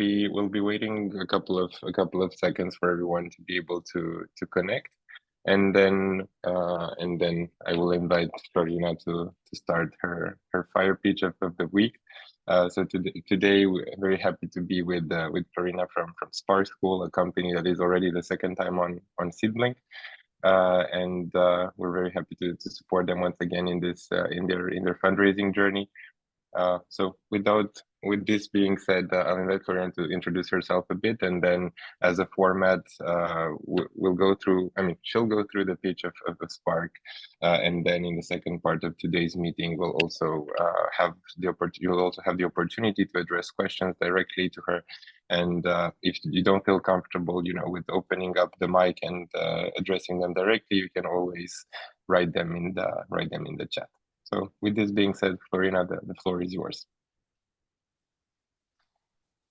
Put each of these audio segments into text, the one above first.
we will be waiting a couple of seconds for everyone to be able to connect, and then I will invite Florina to start her fire pitch of the week. So today we're very happy to be with Florina from Spark School, a company that is already the second time on SeedBlink. And we're very happy to support them once again in this in their fundraising journey. So with this being said, I'll invite Florian to introduce herself a bit, and then as a format, we'll go through, she'll go through the pitch of Spark, and then in the second part of today's meeting, we'll also you'll also have the opportunity to address questions directly to her. And if you don't feel comfortable, with opening up the mic and addressing them directly, you can always write them in the chat. So with this being said, Florina, the floor is yours.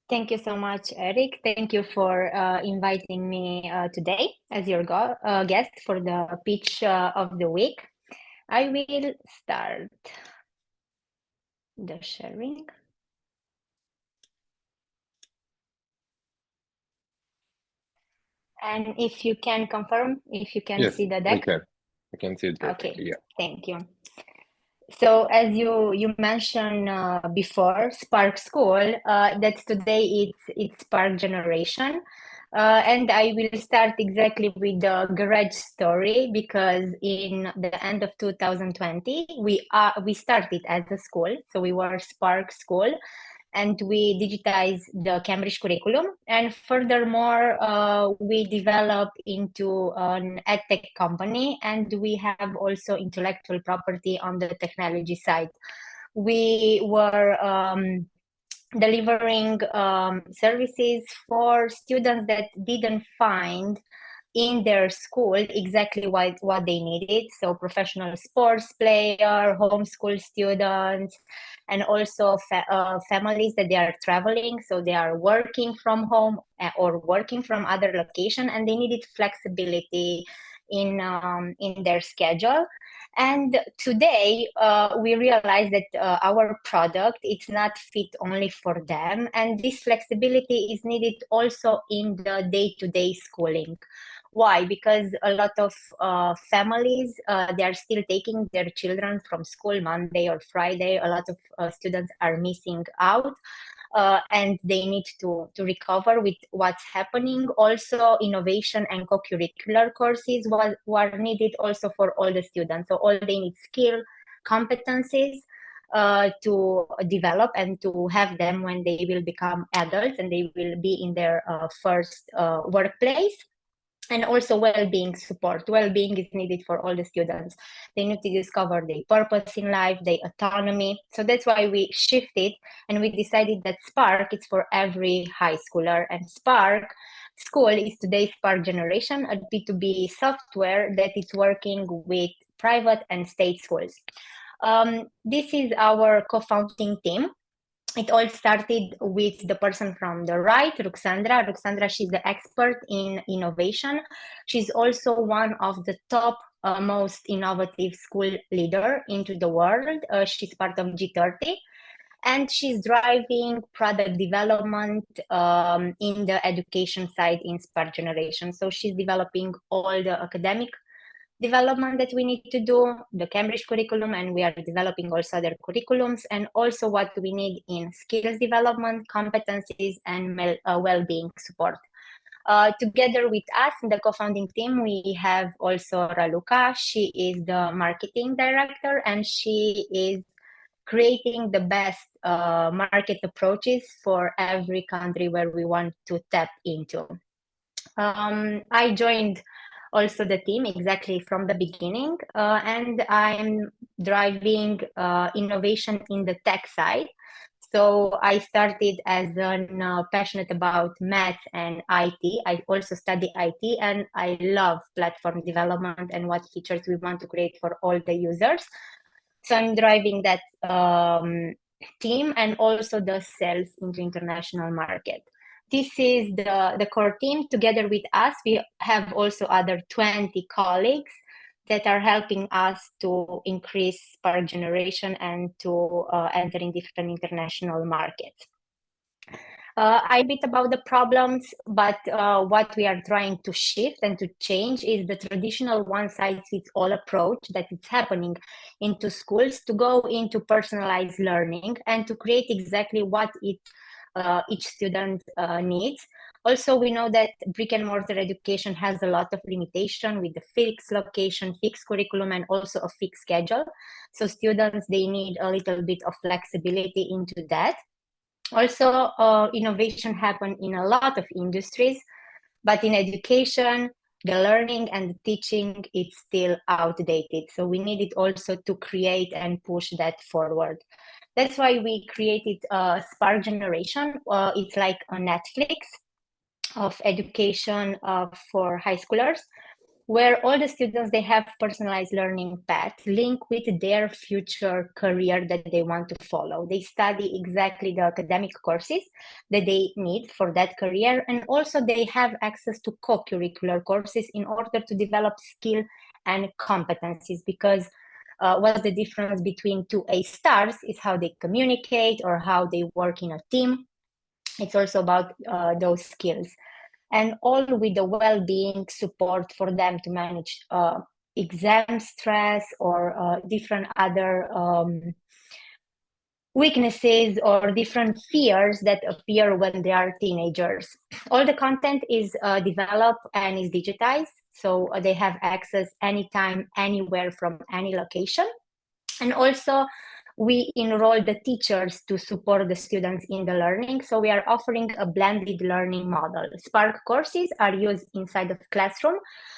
Thank you so much, Eric. Thank you for inviting me today as your guest for the pitch of the week. I will start the sharing. And if you can confirm, if you can see the deck. Yes, I can see it perfectly. Okay, yeah. Thank you. So as you mentioned before, Spark School, that today it's Spark Generation. And I will start exactly with the garage story, because in the end of 2020, we started as a school. So we were Spark School, and we digitized the Cambridge curriculum. And furthermore, we developed into an edtech company, and we have also intellectual property on the technology side. We were delivering services for students that didn't find in their school exactly what they needed. So professional sports player, homeschool students, and also families that they are traveling. So they are working from home or working from other location, and they needed flexibility in their schedule. And today we realize that our product, it's not fit only for them, and this flexibility is needed also in the day-to-day schooling. Why? Because a lot of families, they are still taking their children from school Monday or Friday. A lot of students are missing out. And they need to recover with what's happening. Also, innovation and co-curricular courses were needed also for all the students. So all they need skill, competencies to develop and to have them when they will become adults and they will be in their first workplace. And also well-being support. Well-being is needed for all the students. They need to discover their purpose in life, their autonomy. So that's why we shifted and we decided that Spark is for every high schooler. And Spark School is today's Spark Generation, a B2B software that is working with private and state schools. This is our co-founding team. It all started with the person from the right, Ruxandra. Ruxandra, she's the expert in innovation. She's also one of the top most innovative school leader into the world. She's part of G30. And she's driving product development in the education side in Spark Generation. So she's developing all the academic development that we need to do, the Cambridge curriculum, and we are developing also other curriculums, and also what we need in skills development, competencies, and well-being support. Together with us in the co-founding team, we have also Raluca. She is the marketing director, and she is creating the best market approaches for every country where we want to tap into. I joined also the team exactly from the beginning, and I'm driving innovation in the tech side. So I started as passionate about math and IT. I also study IT, and I love platform development and what features we want to create for all the users. So I'm driving that team and also the sales in the international market. This is the core team. Together with us, we have also other 20 colleagues that are helping us to increase Spark Generation and to enter in different international markets. I bit about the problems, but what we are trying to shift and to change is the traditional one-size-fits-all approach that is happening into schools to go into personalized learning and to create exactly what each student needs. Also, we know that brick and mortar education has a lot of limitation with the fixed location, fixed curriculum, and also a fixed schedule. So students, they need a little bit of flexibility into that. Also, innovation happen in a lot of industries, but in education, the learning and the teaching, it's still outdated. So we need it also to create and push that forward. That's why we created Spark Generation. It's like a Netflix of education for high schoolers, where all the students, they have personalized learning paths linked with their future career that they want to follow. They study exactly the academic courses that they need for that career, and also they have access to co-curricular courses in order to develop skill and competencies, because what's the difference between two A stars is how they communicate or how they work in a team. It's also about those skills, and all with the well-being support for them to manage exam stress or different other weaknesses or different fears that appear when they are teenagers. All the content is developed and is digitized, so they have access anytime, anywhere, from any location. And also, we enroll the teachers to support the students in the learning. So we are offering a blended learning model. Spark courses are used inside of classroom,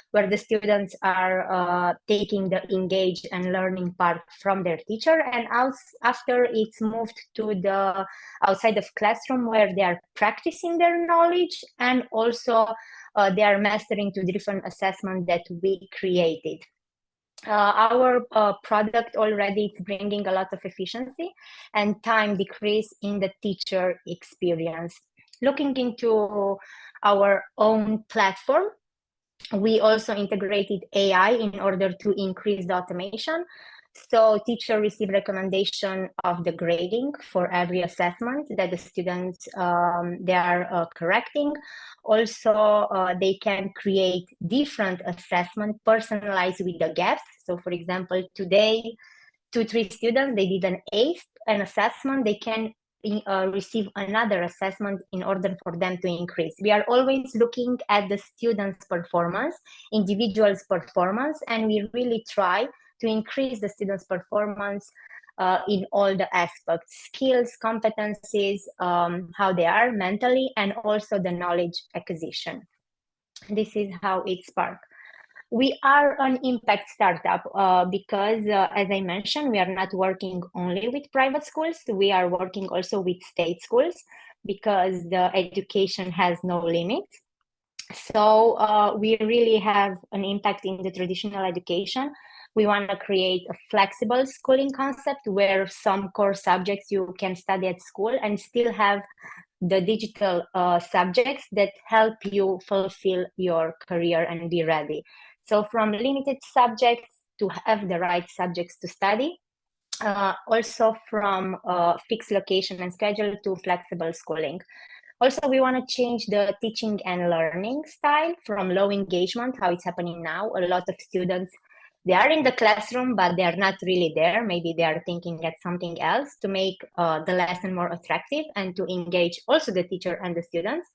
where the students are taking the engaged and learning part from their teacher. And after it's moved to the outside of classroom, where they are practicing their knowledge, and also they are mastering to different assessments that we created. Our product already is bringing a lot of efficiency and time decrease in the teacher experience. Looking into our own platform, we also integrated AI in order to increase the automation. So teacher receive recommendation of the grading for every assessment that the students they are correcting. Also, they can create different assessment personalized with the gaps. So for example, today, 2-3 students, they did an assessment, they can receive another assessment in order for them to increase. We are always looking at the students' performance, individuals' performance, and we really try to increase the students' performance in all the aspects: skills, competencies, how they are mentally, and also the knowledge acquisition. This is how it sparks. We are an impact startup because, as I mentioned, we are not working only with private schools. We are working also with state schools because the education has no limits. So we really have an impact in the traditional education. We want to create a flexible schooling concept where some core subjects you can study at school and still have the digital subjects that help you fulfill your career and be ready. So from limited subjects to have the right subjects to study, also from fixed location and schedule to flexible schooling. Also, we want to change the teaching and learning style from low engagement, how it's happening now. A lot of students, they are in the classroom, but they are not really there. Maybe they are thinking at something else, to make the lesson more attractive and to engage also the teacher and the students.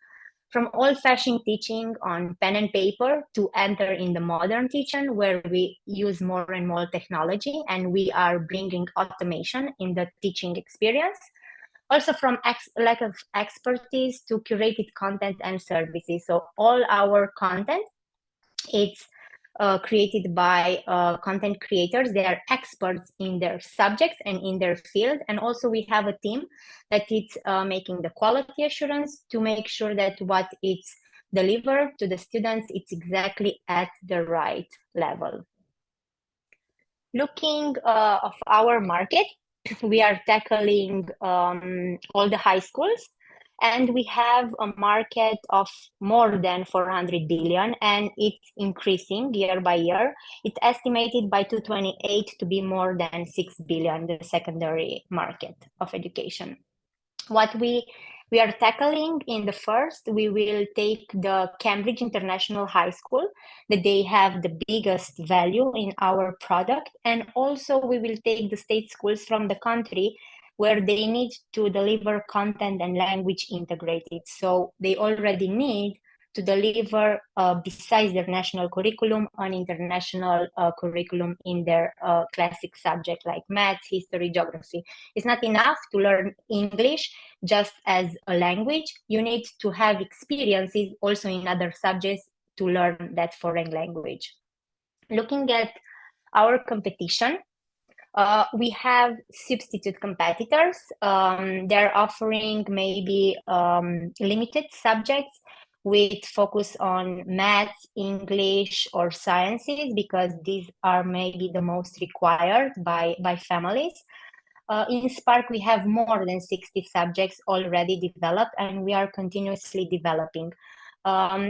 From old-fashioned teaching on pen and paper to enter in the modern teaching, where we use more and more technology and we are bringing automation in the teaching experience. Also from lack of expertise to curated content and services. So all our content, it's created by content creators. They are experts in their subjects and in their field. And also we have a team that is making the quality assurance to make sure that what it's delivered to the students, it's exactly at the right level. Looking of our market, we are tackling all the high schools, and we have a market of more than 400 billion, and it's increasing year by year. It's estimated by 2028 to be more than 6 billion, the secondary market of education. What we We are tackling in the first, we will take the Cambridge International High School, that they have the biggest value in our product. And also we will take the state schools from the country where they need to deliver content and language integrated. So they already need to deliver, besides their national curriculum, an international curriculum in their classic subject like math, history, geography. It's not enough to learn English just as a language. You need to have experiences also in other subjects to learn that foreign language. Looking at our competition, we have substitute competitors. They're offering maybe limited subjects with focus on math, English, or sciences, because these are maybe the most required by families. In Spark, we have more than 60 subjects already developed, and we are continuously developing.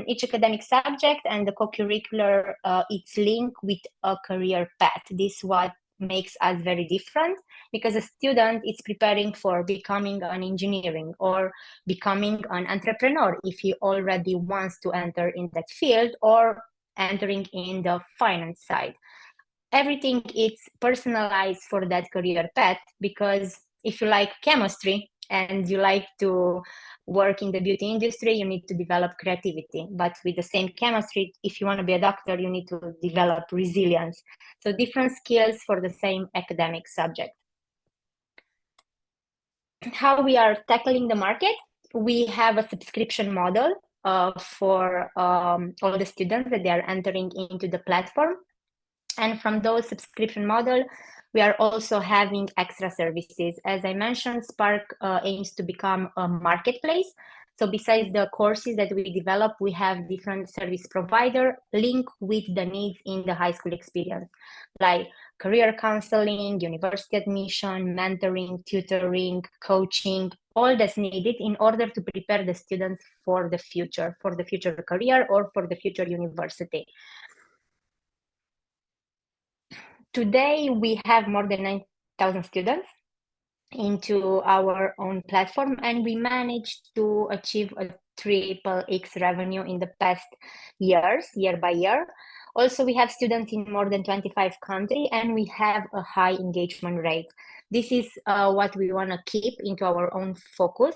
Each academic subject and the co-curricular, it's linked with a career path. This is what makes us very different, because a student is preparing for becoming an engineering or becoming an entrepreneur if he already wants to enter in that field, or entering in the finance side. Everything is personalized for that career path, because if you like chemistry and you like to work in the beauty industry, you need to develop creativity. But with the same chemistry, if you want to be a doctor, you need to develop resilience. So different skills for the same academic subject. How we are tackling the market? We have a subscription model for all the students that they are entering into the platform. And from those subscription model, we are also having extra services. As I mentioned, Spark aims to become a marketplace. So besides the courses that we develop, we have different service provider linked with the needs in the high school experience, like career counseling, university admission, mentoring, tutoring, coaching, all that's needed in order to prepare the students for the future career or for the future university. Today, we have more than 9,000 students into our own platform, and we managed to achieve a triple X revenue in the past years, year by year. Also, we have students in more than 25 countries, and we have a high engagement rate. This is what we want to keep into our own focus,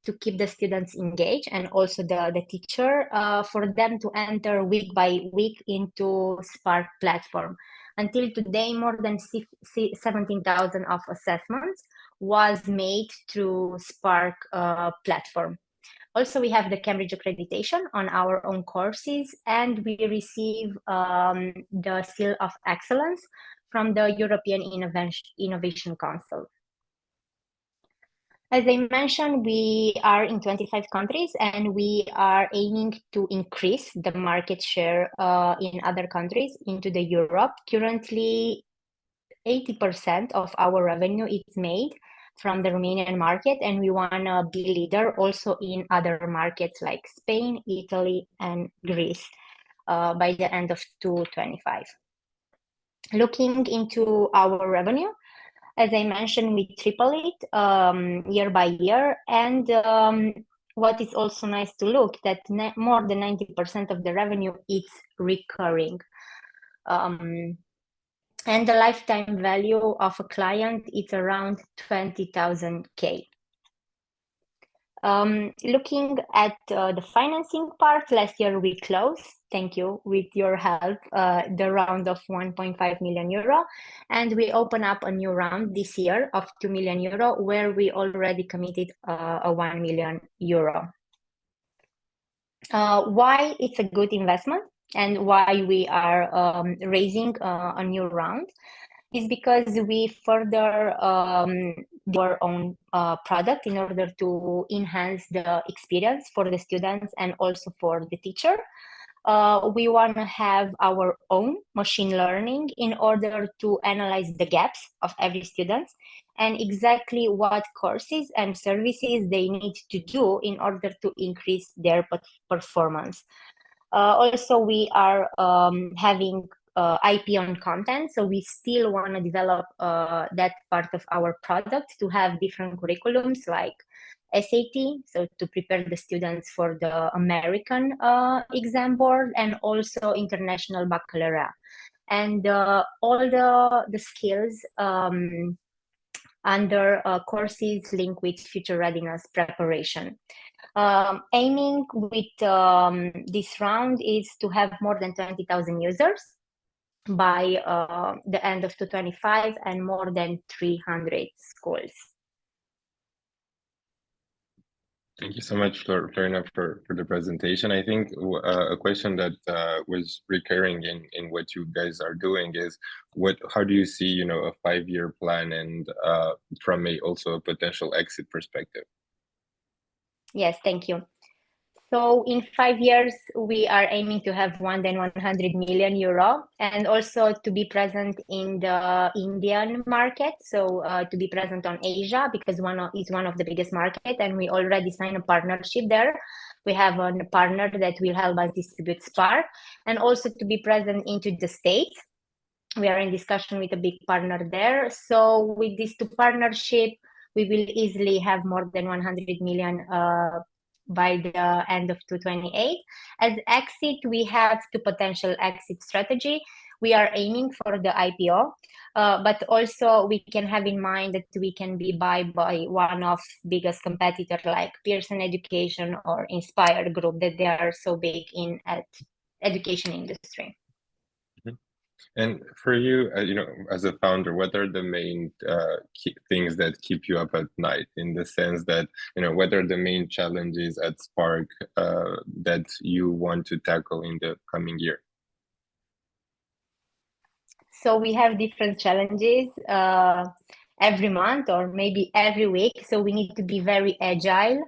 to keep the students engaged, and also the teacher, for them to enter week by week into Spark platform. Until today, more than 17,000 of assessments was made through Spark platform. Also, we have the Cambridge accreditation on our own courses, and we receive the Seal of Excellence from the European Innovation Council. As I mentioned, we are in 25 countries, and we are aiming to increase the market share in other countries into the Europe. Currently, 80% of our revenue is made from the Romanian market, and we want to be leader also in other markets like Spain, Italy, and Greece by the end of 2025. Looking into our revenue, as I mentioned, we triple it year by year. And what is also nice to look, that more than 90% of the revenue is recurring. And the lifetime value of a client is around 20,000 K. Looking at the financing part, last year we closed, thank you, with your help, the round of 1.5 million euro. And we open up a new round this year of 2 million euro, where we already committed a 1 million euro. Why it's a good investment and why we are raising a new round is because we further our own product in order to enhance the experience for the students and also for the teacher. We want to have our own machine learning in order to analyze the gaps of every student and exactly what courses and services they need to do in order to increase their performance. Also, we are having IP on content, so we still want to develop that part of our product to have different curriculums like SAT, so to prepare the students for the American exam board, and also international baccalaureate. And all the skills under courses linked with future readiness preparation. Aiming with this round is to have more than 20,000 users by the end of 2025 and more than 300 schools. Thank you so much, Florina, for the presentation. I think a question that was recurring in what you guys are doing is how do you see, you know, a 5-year plan and from also a potential exit perspective? Yes, thank you. So in 5 years, we are aiming to have more than 100 million euro, and also to be present in the Indian market. So to be present on Asia, because is one of the biggest market, and we already signed a partnership there. We have a partner that will help us distribute Spark, and also to be present into the States. We are in discussion with a big partner there. So with these two partnerships, we will easily have more than 100 million by the end of 2028. As exit, we have two potential exit strategy. We are aiming for the IPO, but also we can have in mind that we can be bought by one of biggest competitor like Pearson Education or Inspire Group, that they are so big in education industry. And for you, you know, as a founder, what are the main things that keep you up at night? In the sense that, you know, what are the main challenges at Spark that you want to tackle in the coming year? So we have different challenges every month or maybe every week. So we need to be very agile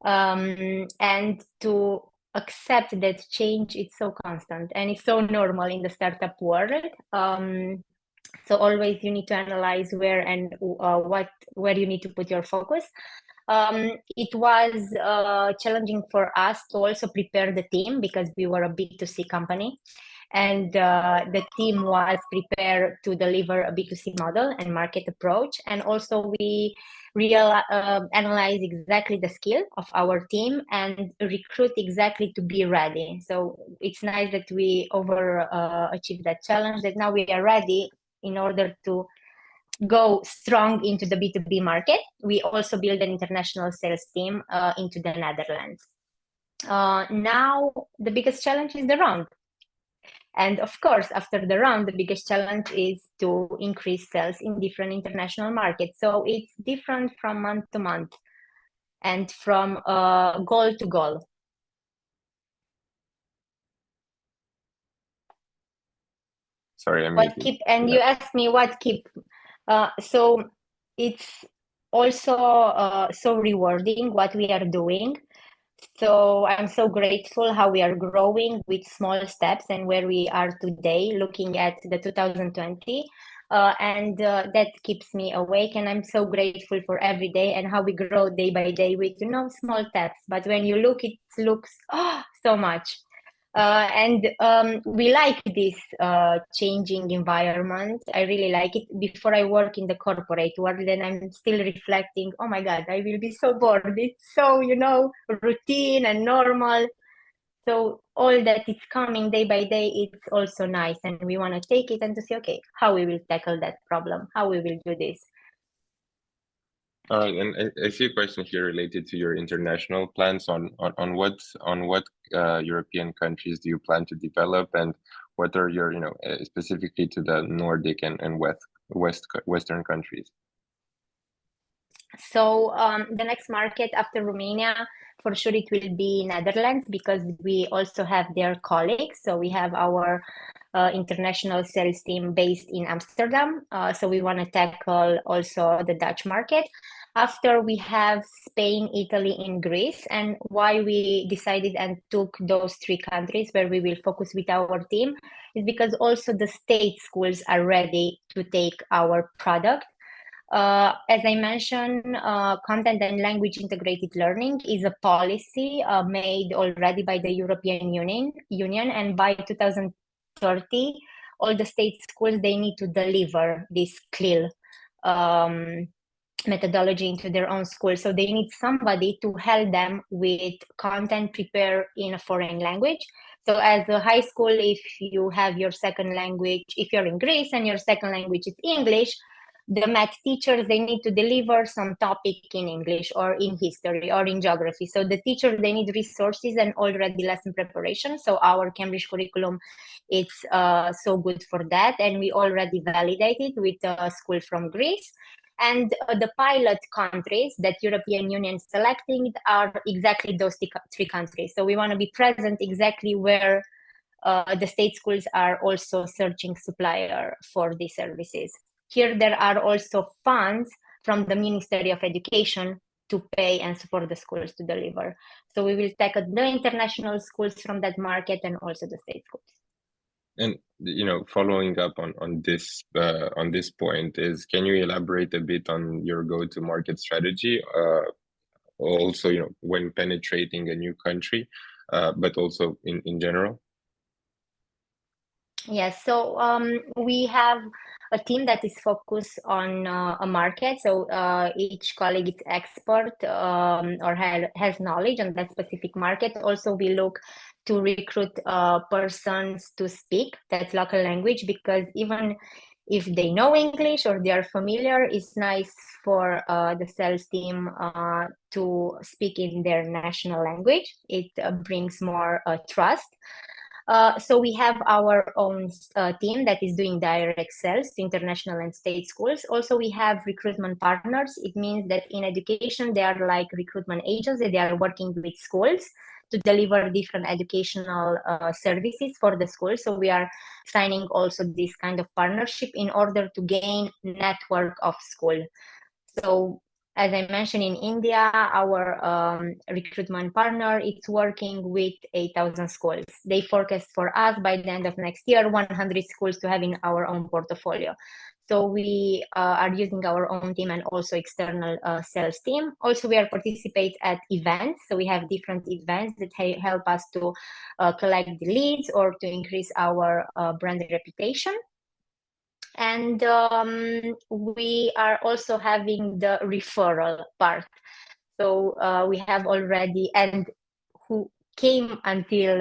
and to accept that change is so constant and it's so normal in the startup world. So always you need to analyze where and where you need to put your focus. It was challenging for us to also prepare the team because we were a B2C company, and the team was prepared to deliver a B2C model and market approach. And also we analyze exactly the skill of our team and recruit exactly to be ready. So it's nice that we achieved that challenge, that now we are ready in order to go strong into the B2B market. We also build an international sales team into the Netherlands. Now the biggest challenge is the round. And of course, after the round, the biggest challenge is to increase sales in different international markets. So it's different from month to month and from goal to goal. Sorry, you asked me what keep. So it's also so rewarding what we are doing. So I'm so grateful how we are growing with small steps and where we are today, looking at the 2020. And that keeps me awake, and I'm so grateful for every day and how we grow day by day with, you know, small steps. But when you look, it looks so much. And we like this changing environment. I really like it. Before I work in the corporate world, then I'm still reflecting, oh my God, I will be so bored. It's so, you know, routine and normal. So all that is coming day by day, it's also nice. And we want to take it and to see, okay, how we will tackle that problem, how we will do this. And I see a question here related to your international plans on what European countries do you plan to develop, and what are your, you know, specifically to the Nordic and Western countries? So the next market after Romania, for sure it will be Netherlands, because we also have their colleagues. So we have our international sales team based in Amsterdam. So we want to tackle also the Dutch market. After we have Spain, Italy, and Greece. And why we decided and took those 3 countries where we will focus with our team is because also the state schools are ready to take our product. As I mentioned, content and language integrated learning is a policy made already by the European Union, and by 2030, all the state schools, they need to deliver this skill methodology into their own school. So they need somebody to help them with content prepared in a foreign language. So as a high school, if you have your second language, if you're in Greece and your second language is English, the math teachers, they need to deliver some topic in English or in history or in geography. So the teacher, they need resources and already lesson preparation. So our Cambridge curriculum, it's so good for that. And we already validated with a school from Greece. And the pilot countries that European Union selecting are exactly those three countries. So we want to be present exactly where the state schools are also searching supplier for these services. Here there are also funds from the Ministry of Education to pay and support the schools to deliver. So we will take the international schools from that market and also the state schools. And following up on this point is, can you elaborate a bit on your go-to-market strategy? Also, when penetrating a new country, but also in general. Yes, so we have a team that is focused on a market. So each colleague is expert or has knowledge on that specific market. Also, we look to recruit persons to speak that local language, because even if they know English or they are familiar, it's nice for the sales team to speak in their national language. It brings more trust. So we have our own team that is doing direct sales to international and state schools. Also, we have recruitment partners. It means that in education, they are like recruitment agents. They are working with schools to deliver different educational services for the school. So we are signing also this kind of partnership in order to gain network of school. So as I mentioned, in India, our recruitment partner is working with 8,000 schools. They forecast for us by the end of next year 100 schools to have in our own portfolio. So we are using our own team and also external sales team. Also, we are participate at events. So we have different events that help us to collect the leads or to increase our brand reputation. And we are also having the referral part. So we have already, and who came until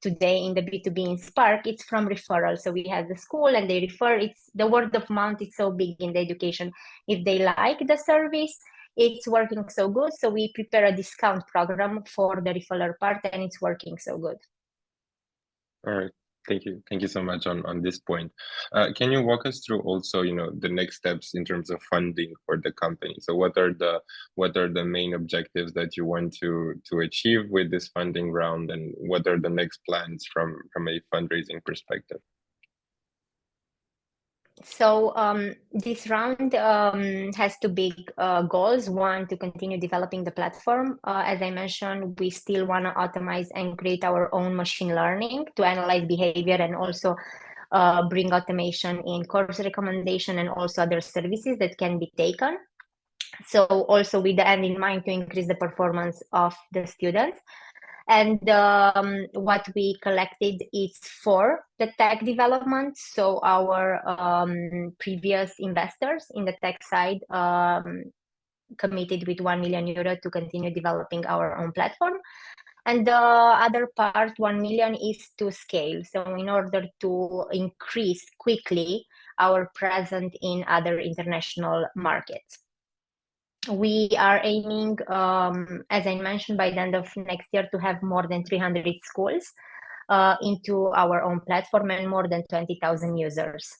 today in the B2B in Spark, it's from referral. So we have the school and they refer. It's the word of mouth is so big in the education. If they like the service, it's working so good. So we prepare a discount program for the referral part, and it's working so good. All right. Thank you. Thank you so much on this point. Can you walk us through also, the next steps in terms of funding for the company? So what are the main objectives that you want to achieve with this funding round, and what are the next plans from a fundraising perspective? So this round has two big goals. One, to continue developing the platform. As I mentioned, we still want to automate and create our own machine learning to analyze behavior and also bring automation in course recommendation and also other services that can be taken. So also with the end in mind to increase the performance of the students. And what we collected is for the tech development. So our previous investors in the tech side committed with €1 million to continue developing our own platform. And the other part, 1 million, is to scale. So in order to increase quickly our presence in other international markets. We are aiming, as I mentioned, by the end of next year to have more than 300 schools into our own platform and more than 20,000 users.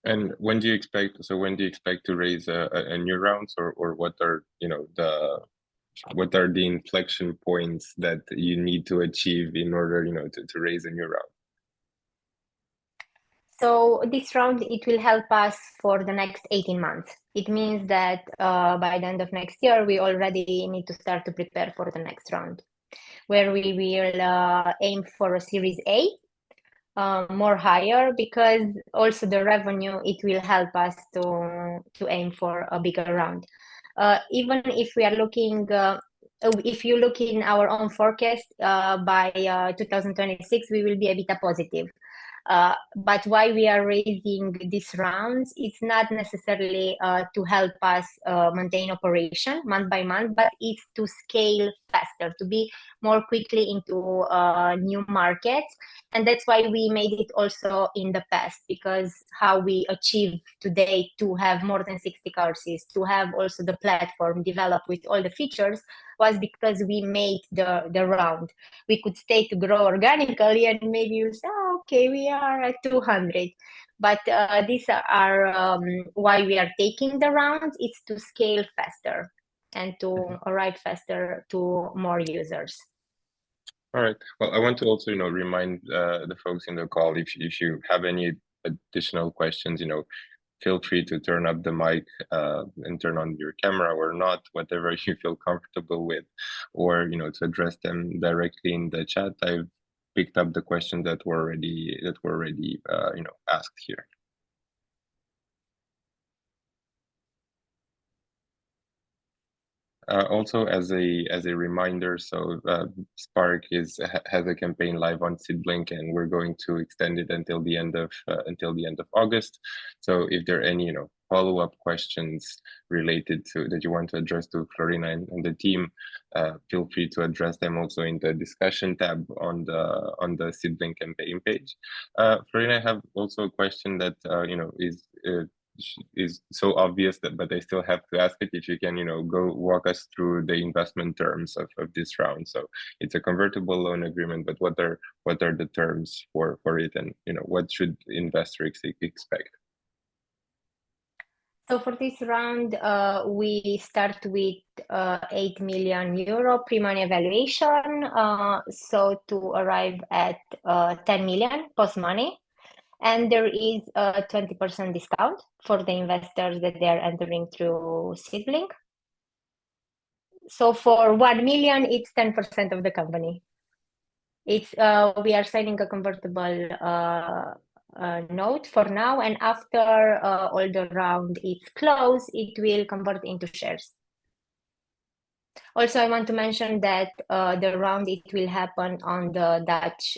And when do you expect to raise a new rounds, or what are what are the inflection points that you need to achieve in order to raise a new round? So this round, it will help us for the next 18 months. It means that by the end of next year, we already need to start to prepare for the next round, where we will aim for a Series A, more higher, because also the revenue, it will help us to aim for a bigger round. Even if we are looking, if you look in our own forecast, by 2026, we will be EBITDA positive. But why we are raising these rounds, it's not necessarily to help us maintain operation month by month, but it's to scale faster, to be more quickly into new markets. And that's why we made it also in the past, because how we achieve today to have more than 60 courses, to have also the platform developed with all the features, was because we made the round. We could stay to grow organically and maybe you say, oh, okay, we are at 200. But these are why we are taking the rounds. It's to scale faster and to arrive faster to more users. All right. Well, I want to also, remind the folks in the call, if you have any additional questions, feel free to turn up the mic and turn on your camera or not, whatever you feel comfortable with, or to address them directly in the chat. I've picked up the questions that were already asked here. Also, as a reminder, so Spark has a campaign live on SeedBlink, and we're going to extend it until the end of August. So if there are any follow-up questions related to that you want to address to Florina and the team, feel free to address them also in the discussion tab on the SeedBlink campaign page. Florina, I have also a question that is so obvious but I still have to ask it. If you can, go walk us through the investment terms of this round. So it's a convertible loan agreement, but what are the terms for it, and what should investors expect? So for this round, we start with 8 million euro pre-money evaluation, so to arrive at 10 million post-money. And there is a 20% discount for the investors that they are entering through SeedBlink. So for 1 million, it's 10% of the company. It's we are signing a convertible note for now, and after all the round is closed, it will convert into shares. Also, I want to mention that the round, it will happen on the Dutch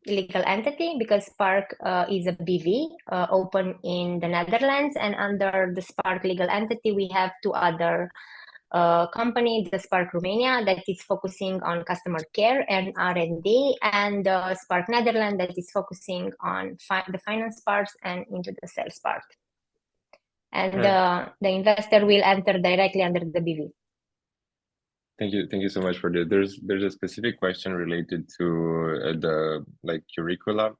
legal entity, because Spark is a BV open in the Netherlands, and under the Spark legal entity, we have two other companies, the Spark Romania that is focusing on customer care and R&D, and Spark Netherlands that is focusing on the finance parts and into the sales part. And right. The investor will enter directly under the BV. Thank you so much for that. There's a specific question related to the curricula,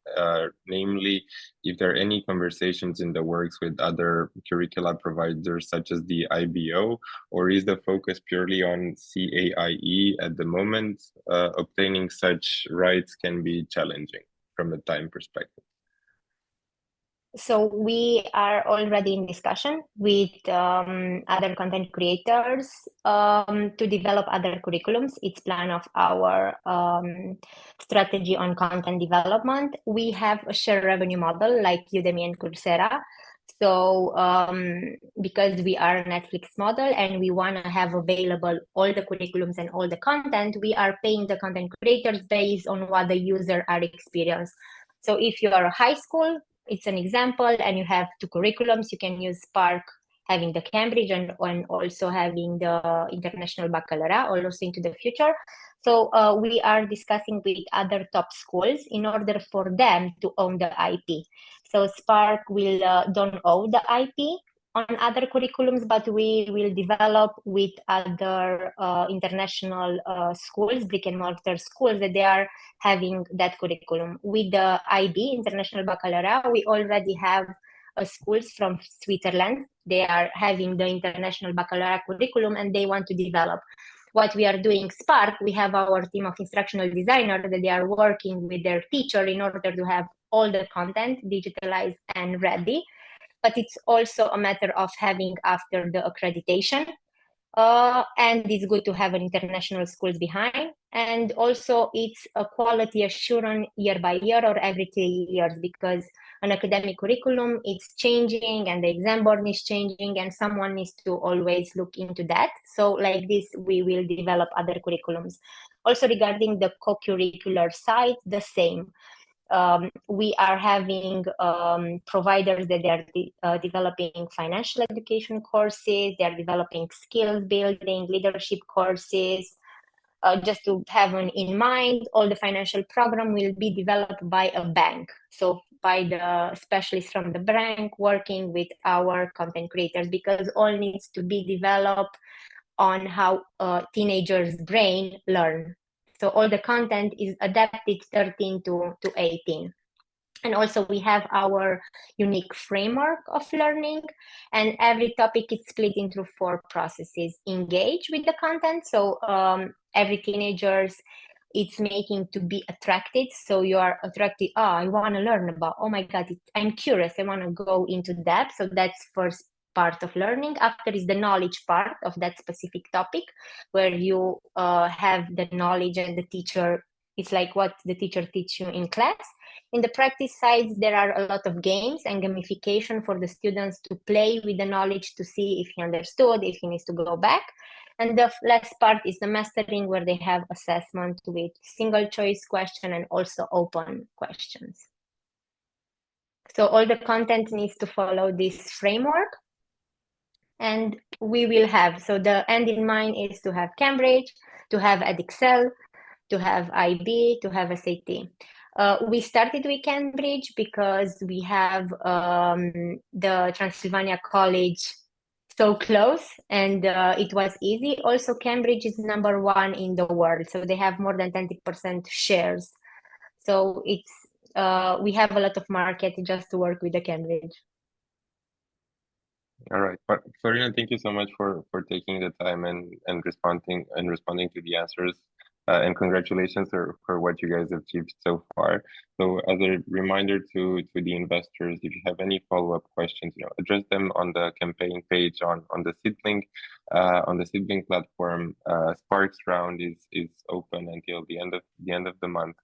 namely if there are any conversations in the works with other curricula providers such as the IBO, or is the focus purely on CAIE at the moment? Obtaining such rights can be challenging from a time perspective. So we are already in discussion with other content creators to develop other curriculums. It's plan of our strategy on content development. We have a share revenue model like Udemy and Coursera. So because we are a Netflix model and we want to have available all the curriculums and all the content, we are paying the content creators based on what the user are experienced. So if you are a high school, it's an example, and you have two curriculums, you can use Spark having the Cambridge and also having the International Baccalaureate also into the future. So we are discussing with other top schools in order for them to own the IP. So Spark will don't own the IP on other curriculums, but we will develop with other international schools, brick and mortar schools, that they are having that curriculum. With the IB, International Baccalaureate, we already have schools from Switzerland. They are having the International Baccalaureate curriculum and they want to develop. What we are doing, Spark, we have our team of instructional designers that they are working with their teacher in order to have all the content digitalized and ready. But it's also a matter of having after the accreditation. And it's good to have an international schools behind. And also it's a quality assurance year by year or every 3 years, because an academic curriculum is changing and the exam board is changing and someone needs to always look into that. So like this, we will develop other curriculums. Also regarding the co-curricular side, the same. we are having providers that they are developing financial education courses, they are developing skills building, leadership courses. Just to have in mind, all the financial program will be developed by a bank. So by the specialists from the bank working with our content creators, because all needs to be developed on how a teenager's brain learn. So all the content is adapted 13 to 18. And also we have our unique framework of learning, and every topic is split into 4 processes. Engage with the content. So every teenagers, it's making to be attracted. So you are attracted, I want to learn about, oh my God, I'm curious, I want to go into depth. So that's first part of learning. After is the knowledge part of that specific topic, where you have the knowledge and the teacher, it's like what the teacher teach you in class. In the practice side, there are a lot of games and gamification for the students to play with the knowledge to see if he understood, if he needs to go back. And the last part is the mastering, where they have assessment with single choice question and also open questions. So all the content needs to follow this framework. And we will have, so the end in mind is to have Cambridge, to have Edexcel, to have IB, to have SAT. We started with Cambridge because we have the Transylvania College so close, and it was easy. Also, Cambridge is #1 in the world, so they have more than 20% shares. So it's we have a lot of market just to work with the Cambridge. All right, Florina, thank you so much for taking the time and responding to the answers. And congratulations for what you guys have achieved so far. So as a reminder to the investors, if you have any follow-up questions, address them on the campaign page on the SeedBlink platform. Sparks round is open until the end of the month.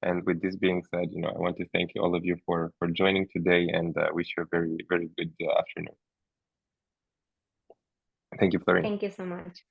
And with this being said, I want to thank all of you for joining today, and wish you a very, very good afternoon. Thank you, Florina. Thank you so much.